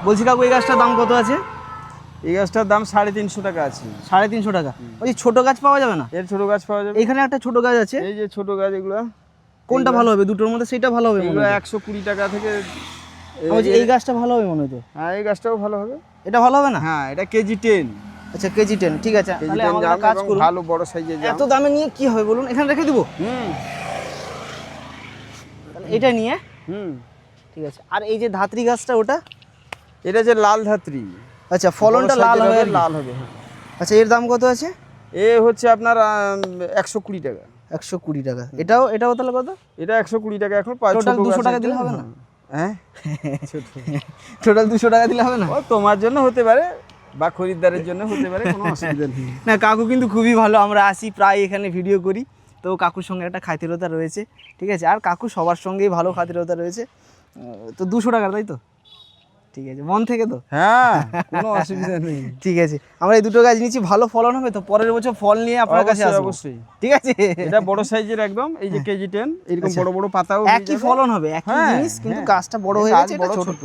বলছি কাকু এই গাছটার দাম কত আছে? এই গাছটার দাম 350 টাকা আছে। 350 টাকা। ওই ছোট গাছ পাওয়া যাবে না? এর ছোট গাছ পাওয়া যাবে। এখানে একটা ছোট গাছ আছে, এই যে ছোট গাছ এগুলো। কোনটা ভালো হবে দুটোর মধ্যে? সেটা ভালো হবে মনে এগুলো হয়। 120 টাকা থেকে। এই গাছটা ভালো হবে মনে হয় তো। হ্যাঁ এই গাছটাও ভালো হবে। এটা ভালো হবে না? হ্যাঁ এটা কেজি 10। আচ্ছা কেজি 10, ঠিক আছে। তাহলে আমাদের কাজ করুন, ভালো বড় সাইজের জাম। এত দামে নিয়ে কি হবে বলুন, এখানে রেখে দিব। তাহলে এটা নিয়ে ঠিক আছে। আর এই যে ধাত্রী গাছটা ওটা? এটা যে লাল ধাত্রী। আচ্ছা ফলনটা লাল হবে, লাল হবে। আচ্ছা এর দাম কত আছে? এ হচ্ছে আপনার 120 টাকা। 120 টাকা। এটাও তাহলে কত? এটা 120 টাকা। এখন টোটাল 200 টাকা দিলে হবে না? হ্যাঁ টোটাল 200 টাকা দিলে হবে না? ও তোমার জন্য হতে পারে বা খরিদ্দারের জন্য হতে পারে, কোনো অসুবিধা নেই। না কাকু কিন্তু খুবই ভালো, আমরা আসি প্রায় এখানে ভিডিও করি, তো কাকুর সঙ্গে একটা খাতিরতা রয়েছে, ঠিক আছে। আর কাকু সবার সঙ্গেই ভালো খাতিরতা রয়েছে। তো 200 টাকার, তাই তো? ঠিক আছে, মন থেকে তো? হ্যাঁ কোনো অসুবিধা নেই। ঠিক আছে, আমরা এই দুটো গাছ নিচ্ছি, ভালো ফলন হবে তো? পরের বছর ফল নিয়ে আপনার কাছে আসবো অবশ্যই। ঠিক আছে। এটা বড় সাইজের একদম, এই যে কেজি 10 এরকম বড় বড় পাতাও একই ফলন হবে, একই জিনিস, কিন্তু গাছটা বড় হয়ে গেছে, এটা ছোট।